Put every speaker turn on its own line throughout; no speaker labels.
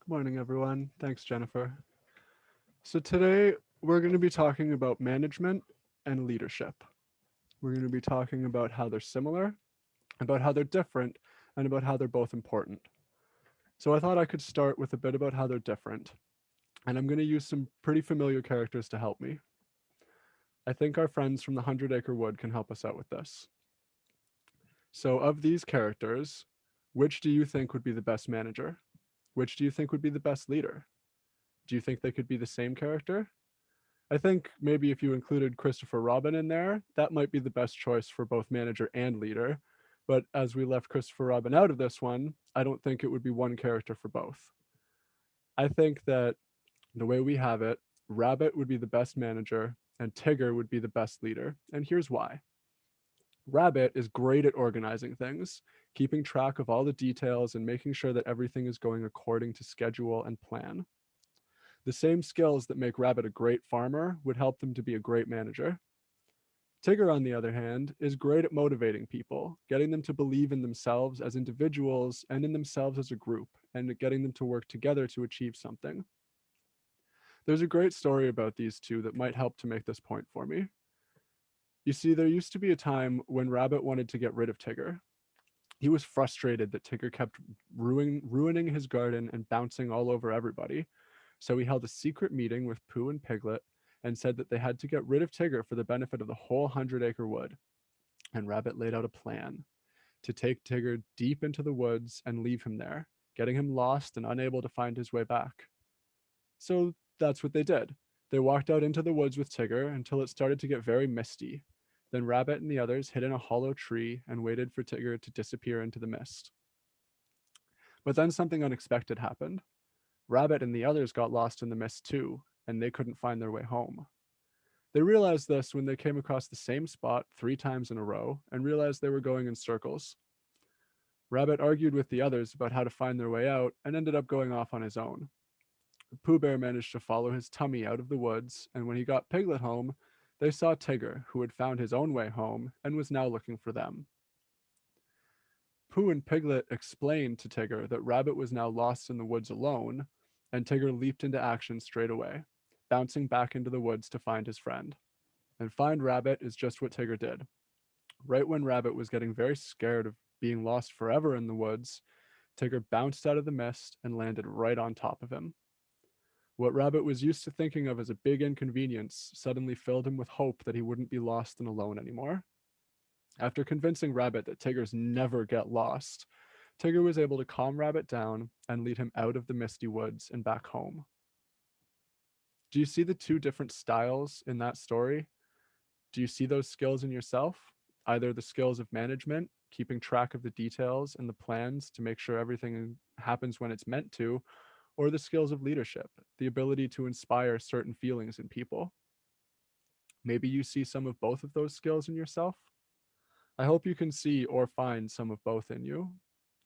Good morning, everyone. Thanks, Jennifer. So today we're going to be talking about management and leadership. We're going to be talking about how they're similar, about how they're different, and about how they're both important. So I thought I could start with a bit about how they're different, and I'm going to use some pretty familiar characters to help me. I think our friends from the 100 Acre Wood can help us out with this. So, of these characters, which do you think would be the best manager? Which do you think would be the best leader? Do you think they could be the same character? I think maybe if you included Christopher Robin in there, that might be the best choice for both manager and leader. But as we left Christopher Robin out of this one, I don't think it would be one character for both. I think that the way we have it, Rabbit would be the best manager and Tigger would be the best leader. And here's why. Rabbit is great at organizing things, keeping track of all the details and making sure that everything is going according to schedule and plan. The same skills that make Rabbit a great farmer would help them to be a great manager. Tigger, on the other hand, is great at motivating people, getting them to believe in themselves as individuals and in themselves as a group, and getting them to work together to achieve something. There's a great story about these two that might help to make this point for me. You see, there used to be a time when Rabbit wanted to get rid of Tigger. He was frustrated that Tigger kept ruining his garden and bouncing all over everybody. So he held a secret meeting with Pooh and Piglet and said that they had to get rid of Tigger for the benefit of the whole 100 Acre Wood. And Rabbit laid out a plan to take Tigger deep into the woods and leave him there, getting him lost and unable to find his way back. So that's what they did. They walked out into the woods with Tigger until it started to get very misty. Then Rabbit and the others hid in a hollow tree and waited for Tigger to disappear into the mist. But then something unexpected happened. Rabbit and the others got lost in the mist too, and they couldn't find their way home. They realized this when they came across the same spot 3 times in a row and realized they were going in circles. Rabbit argued with the others about how to find their way out and ended up going off on his own. Pooh Bear managed to follow his tummy out of the woods, and when he got Piglet home, they saw Tigger, who had found his own way home and was now looking for them. Pooh and Piglet explained to Tigger that Rabbit was now lost in the woods alone, and Tigger leaped into action straight away, bouncing back into the woods to find his friend. And find Rabbit is just what Tigger did. Right when Rabbit was getting very scared of being lost forever in the woods, Tigger bounced out of the mist and landed right on top of him. What Rabbit was used to thinking of as a big inconvenience suddenly filled him with hope that he wouldn't be lost and alone anymore. After convincing Rabbit that Tiggers never get lost, Tigger was able to calm Rabbit down and lead him out of the misty woods and back home. Do you see the two different styles in that story? Do you see those skills in yourself? Either the skills of management, keeping track of the details and the plans to make sure everything happens when it's meant to, or the skills of leadership, the ability to inspire certain feelings in people. Maybe you see some of both of those skills in yourself. I hope you can see or find some of both in you.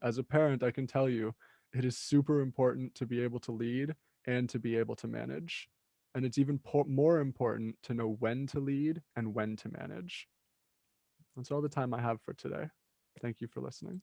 As a parent, I can tell you it is super important to be able to lead and to be able to manage. And it's even more important to know when to lead and when to manage. That's all the time I have for today. Thank you for listening.